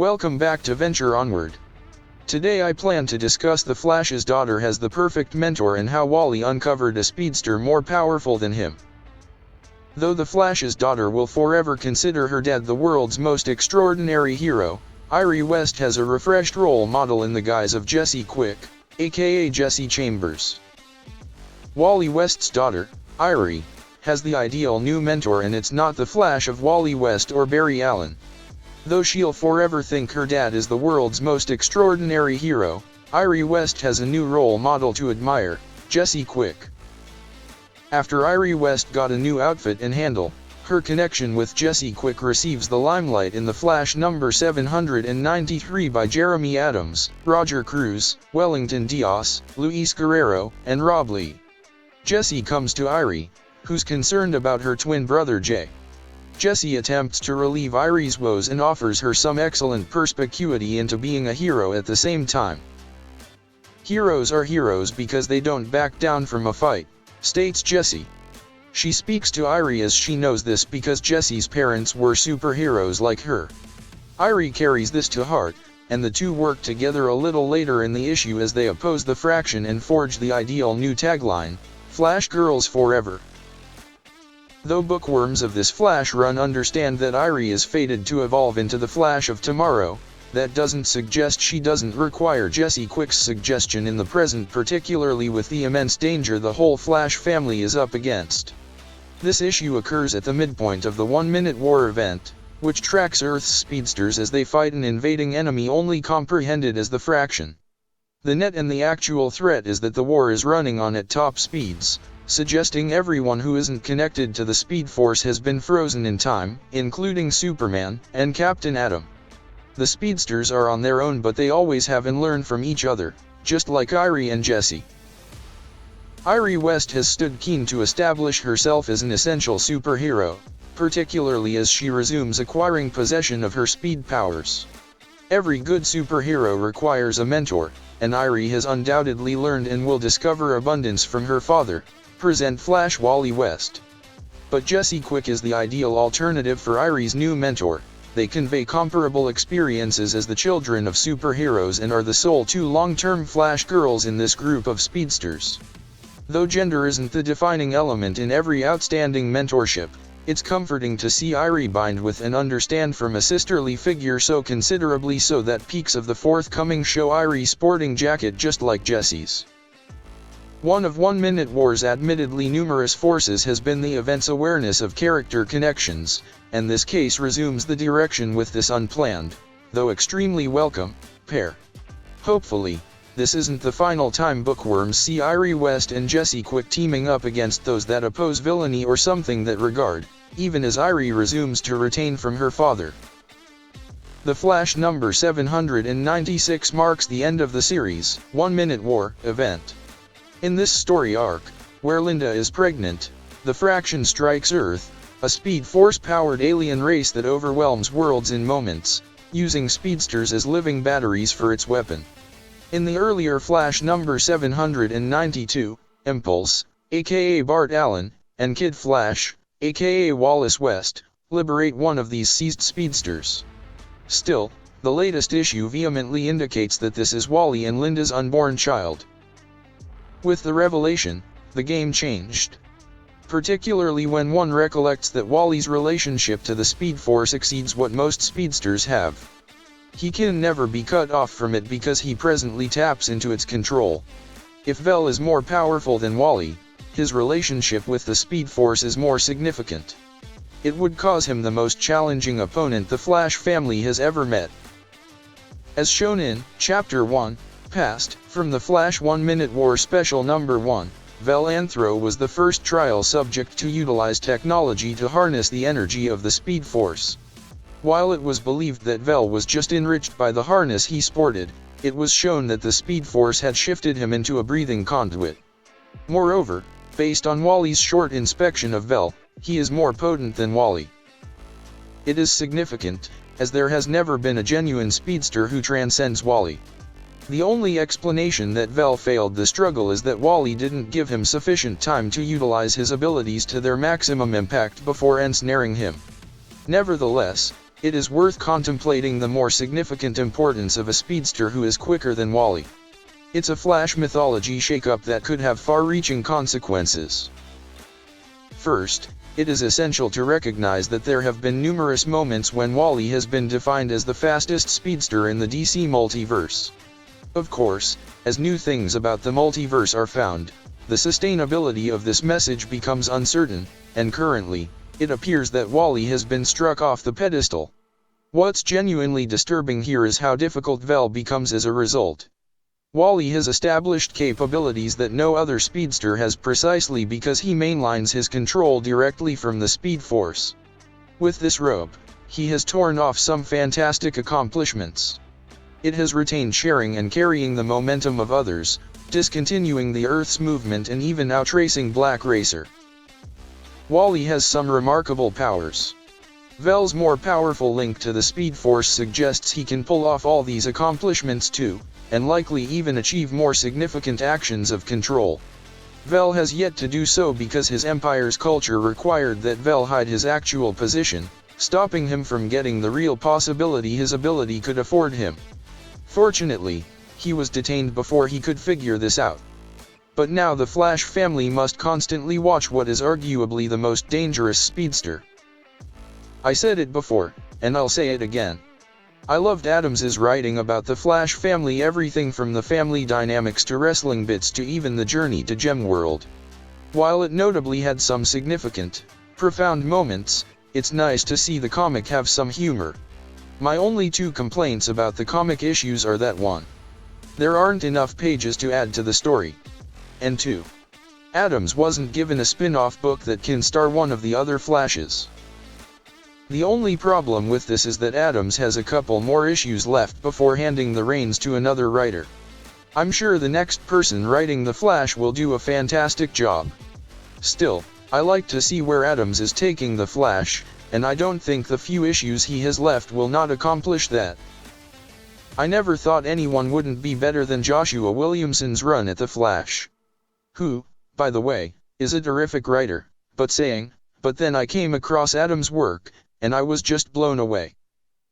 Welcome back to Venture Onward. Today I plan to discuss the Flash's daughter has the perfect mentor and how Wally uncovered a speedster more powerful than him. Though the Flash's daughter will forever consider her dad the world's most extraordinary hero, Irie West has a refreshed role model in the guise of Jessie Quick, aka Jessie Chambers. Wally West's daughter, Irie, has the ideal new mentor, and it's not the Flash of Wally West or Barry Allen. Though she'll forever think her dad is the world's most extraordinary hero, Irie West has a new role model to admire, Jessie Quick. After Irie West got a new outfit and handle, her connection with Jessie Quick receives the limelight in The Flash number 793 by Jeremy Adams, Roger Cruz, Wellington Diaz, Luis Guerrero, and Rob Lee. Jessie comes to Irie, who's concerned about her twin brother Jay. Jessie attempts to relieve Irie's woes and offers her some excellent perspicuity into being a hero at the same time. Heroes are heroes because they don't back down from a fight, states Jessie. She speaks to Irie as she knows this because Jessie's parents were superheroes like her. Irie carries this to heart, and the two work together a little later in the issue as they oppose the Fraction and forge the ideal new tagline, Flash Girls Forever. Though bookworms of this Flash run understand that Irie is fated to evolve into the Flash of tomorrow, that doesn't suggest she doesn't require Jessie Quick's suggestion in the present, particularly with the immense danger the whole Flash family is up against. This issue occurs at the midpoint of the 1-Minute War event, which tracks Earth's speedsters as they fight an invading enemy only comprehended as the Fraction. The net and the actual threat is that the war is running on at top speeds, suggesting everyone who isn't connected to the Speed Force has been frozen in time, including Superman and Captain Atom. The speedsters are on their own, but they always have and learn from each other, just like Irie and Jessie. Irie West has stood keen to establish herself as an essential superhero, particularly as she resumes acquiring possession of her speed powers. Every good superhero requires a mentor, and Irie has undoubtedly learned and will discover abundance from her father, present Flash Wally West. But Jessie Quick is the ideal alternative for Irie's new mentor. They convey comparable experiences as the children of superheroes and are the sole two long-term Flash girls in this group of speedsters. Though gender isn't the defining element in every outstanding mentorship, it's comforting to see Irie bind with and understand from a sisterly figure so considerably so that peaks of the forthcoming show Irie sporting jacket just like Jessie's. One of 1-Minute War's admittedly numerous forces has been the event's awareness of character connections, and this case resumes the direction with this unplanned, though extremely welcome, pair. Hopefully, this isn't the final time bookworms see Irie West and Jessie Quick teaming up against those that oppose villainy or something that regard, even as Irie resumes to retain from her father. The Flash number 796 marks the end of the series, 1-Minute War, event. In this story arc, where Linda is pregnant, the Fraction strikes Earth, a Speed Force-powered alien race that overwhelms worlds in moments, using speedsters as living batteries for its weapon. In the earlier Flash number 792, Impulse, aka Bart Allen, and Kid Flash, aka Wallace West, liberate one of these seized speedsters. Still, the latest issue vehemently indicates that this is Wally and Linda's unborn child. With the revelation, the game changed. Particularly when one recollects that Wally's relationship to the Speed Force exceeds what most speedsters have. He can never be cut off from it because he presently taps into its control. If Vel is more powerful than Wally, his relationship with the Speed Force is more significant. It would cause him the most challenging opponent the Flash family has ever met. As shown in Chapter 1, Past, from the Flash 1-Minute War Special number 1, Vel Anthro was the first trial subject to utilize technology to harness the energy of the Speed Force. While it was believed that Vel was just enriched by the harness he sported, it was shown that the Speed Force had shifted him into a breathing conduit. Moreover, based on Wally's short inspection of Vel, he is more potent than Wally. It is significant, as there has never been a genuine speedster who transcends Wally. The only explanation that Vel failed the struggle is that Wally didn't give him sufficient time to utilize his abilities to their maximum impact before ensnaring him. Nevertheless, It is worth contemplating the more significant importance of a speedster who is quicker than Wally. It's a Flash mythology shakeup that could have far-reaching consequences. First, it is essential to recognize that there have been numerous moments when Wally has been defined as the fastest speedster in the DC multiverse. Of course, as new things about the multiverse are found, the sustainability of this message becomes uncertain, and currently, it appears that Wally has been struck off the pedestal. What's genuinely disturbing here is how difficult Vel becomes as a result. Wally has established capabilities that no other speedster has precisely because he mainlines his control directly from the Speed Force. With this rope, he has torn off some fantastic accomplishments. It has retained sharing and carrying the momentum of others, discontinuing the Earth's movement and even outracing Black Racer. Wally has some remarkable powers. Vel's more powerful link to the Speed Force suggests he can pull off all these accomplishments too, and likely even achieve more significant actions of control. Vel has yet to do so because his Empire's culture required that Vel hide his actual position, stopping him from getting the real possibility his ability could afford him. Fortunately, he was detained before he could figure this out. But now the Flash family must constantly watch what is arguably the most dangerous speedster. I said it before, and I'll say it again. I loved Adams's writing about the Flash family, everything from the family dynamics to wrestling bits to even the journey to Gemworld. While it notably had some significant, profound moments, it's nice to see the comic have some humor. My only two complaints about the comic issues are that 1. There aren't enough pages to add to the story. And 2. Adams wasn't given a spin-off book that can star one of the other Flashes. The only problem with this is that Adams has a couple more issues left before handing the reins to another writer. I'm sure the next person writing The Flash will do a fantastic job. Still, I like to see where Adams is taking The Flash, and I don't think the few issues he has left will not accomplish that. I never thought anyone wouldn't be better than Joshua Williamson's run at The Flash. Who, by the way, is a terrific writer, but then I came across Adams' work, and I was just blown away.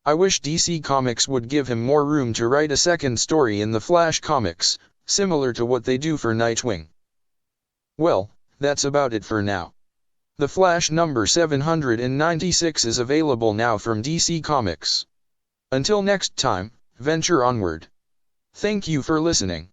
I wish DC Comics would give him more room to write a second story in the Flash comics, similar to what they do for Nightwing. Well, that's about it for now. The Flash number 796 is available now from DC Comics. Until next time, venture onward. Thank you for listening.